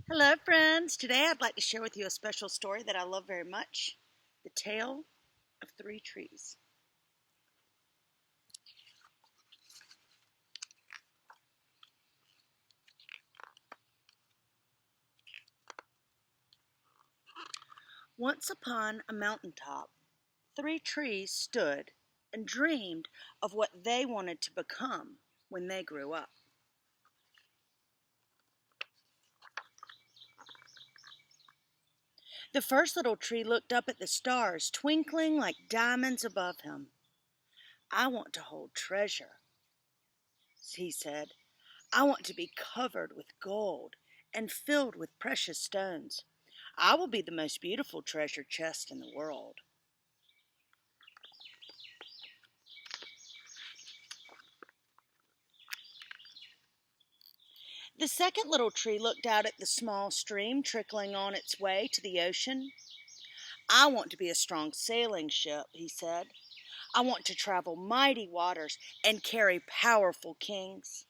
Hello, friends. Today I'd like to share with you a special story that I love very much, The Tale of Three Trees. Once upon a mountaintop, three trees stood and dreamed of what they wanted to become when they grew up. The first little tree looked up at the stars, twinkling like diamonds above him. "I want to hold treasure," he said. "I want to be covered with gold and filled with precious stones. I will be the most beautiful treasure chest in the world." The second little tree looked out at the small stream trickling on its way to the ocean. "I want to be a strong sailing ship," he said. "I want to travel mighty waters and carry powerful kings.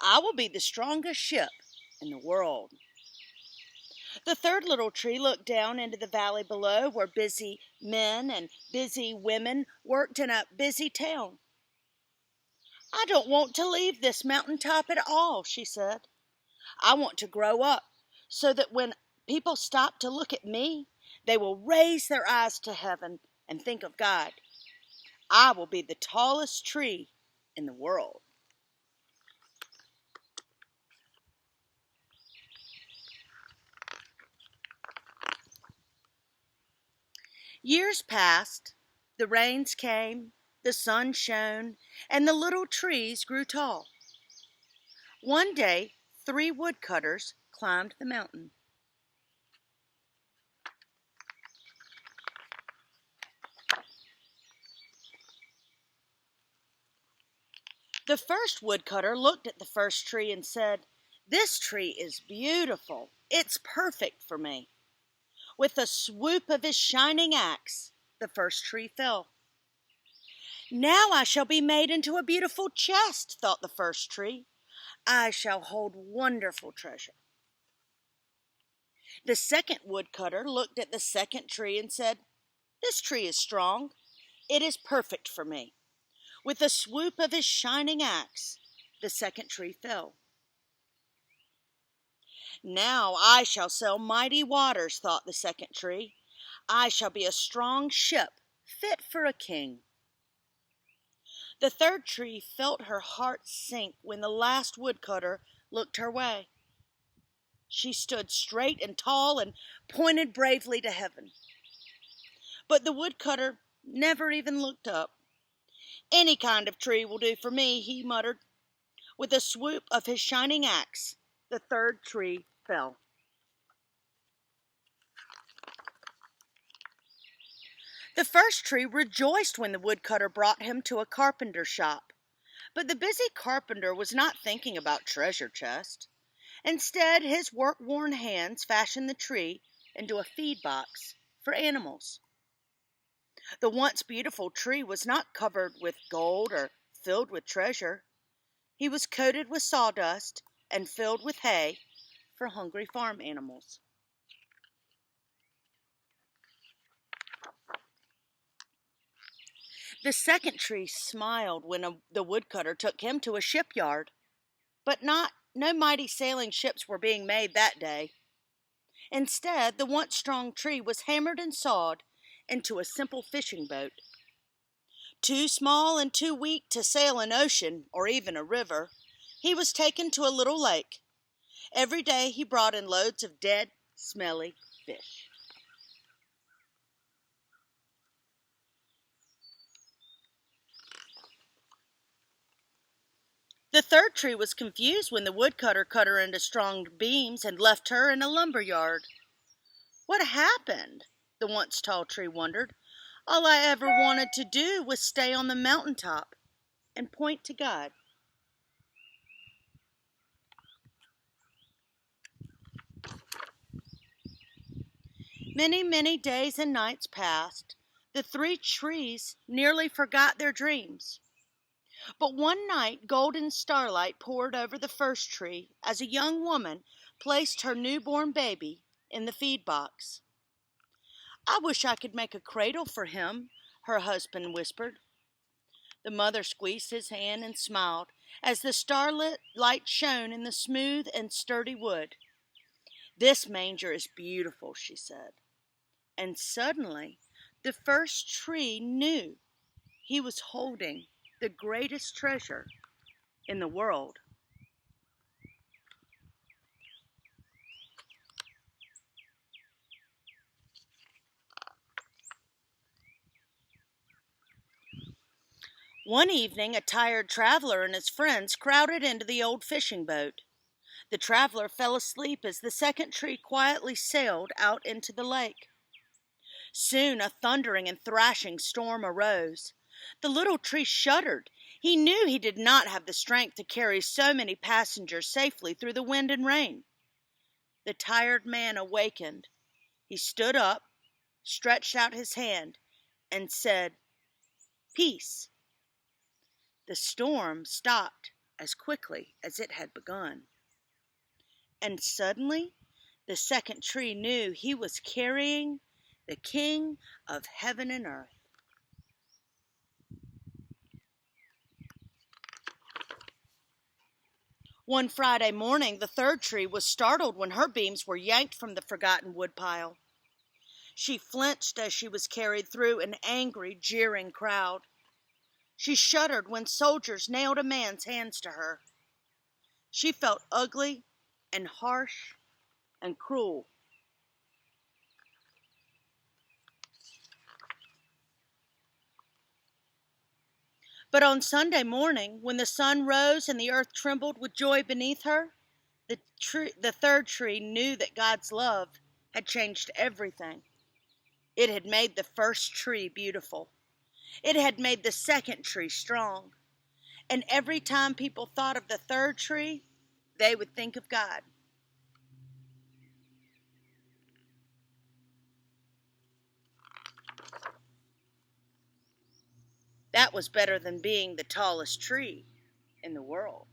I will be the strongest ship in the world." The third little tree looked down into the valley below where busy men and busy women worked in a busy town. "I don't want to leave this mountaintop at all," she said. "I want to grow up so that when people stop to look at me, they will raise their eyes to heaven and think of God. I will be the tallest tree in the world." Years passed, the rains came, the sun shone, and the little trees grew tall. One day, three woodcutters climbed the mountain. The first woodcutter looked at the first tree and said, "This tree is beautiful. It's perfect for me." With a swoop of his shining axe, the first tree fell. "Now I shall be made into a beautiful chest," thought the first tree. "I shall hold wonderful treasure." The second woodcutter looked at the second tree and said, "This tree is strong. It is perfect for me." With a swoop of his shining axe, the second tree fell. "Now I shall sail mighty waters," thought the second tree. "I shall be a strong ship fit for a king." The third tree felt her heart sink when the last woodcutter looked her way. She stood straight and tall and pointed bravely to heaven. But the woodcutter never even looked up. "Any kind of tree will do for me," he muttered. With a swoop of his shining axe, the third tree fell. The first tree rejoiced when the woodcutter brought him to a carpenter's shop. But the busy carpenter was not thinking about treasure chest. Instead, his work-worn hands fashioned the tree into a feed box for animals. The once beautiful tree was not covered with gold or filled with treasure. He was coated with sawdust and filled with hay for hungry farm animals. The second tree smiled when the woodcutter took him to a shipyard. But no mighty sailing ships were being made that day. Instead, the once strong tree was hammered and sawed into a simple fishing boat. Too small and too weak to sail an ocean or even a river, he was taken to a little lake. Every day he brought in loads of dead, smelly fish. The third tree was confused when the woodcutter cut her into strong beams and left her in a lumber yard. "What happened?" the once tall tree wondered. "All I ever wanted to do was stay on the mountaintop and point to God." Many, many days and nights passed. The three trees nearly forgot their dreams. But one night golden starlight poured over the first tree as a young woman placed her newborn baby in the feed box. "I wish I could make a cradle for him," her husband whispered. The mother squeezed his hand and smiled as the starlit light shone in the smooth and sturdy wood. "This manger is beautiful," she said. And suddenly, the first tree knew he was holding the greatest treasure in the world. One evening, a tired traveler and his friends crowded into the old fishing boat. The traveler fell asleep as the second tree quietly sailed out into the lake. Soon a thundering and thrashing storm arose. The little tree shuddered. He knew he did not have the strength to carry so many passengers safely through the wind and rain. The tired man awakened. He stood up, stretched out his hand, and said, "Peace." The storm stopped as quickly as it had begun. And suddenly, the second tree knew he was carrying the King of heaven and earth. One Friday morning, the third tree was startled when her beams were yanked from the forgotten woodpile. She flinched as she was carried through an angry, jeering crowd. She shuddered when soldiers nailed a man's hands to her. She felt ugly and harsh and cruel. But on Sunday morning, when the sun rose and the earth trembled with joy beneath her, the third tree knew that God's love had changed everything. It had made the first tree beautiful. It had made the second tree strong. And every time people thought of the third tree, they would think of God. That was better than being the tallest tree in the world.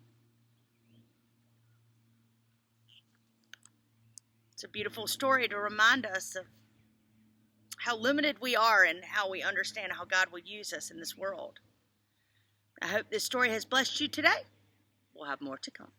It's a beautiful story to remind us of how limited we are and how we understand how God will use us in this world. I hope this story has blessed you today. We'll have more to come.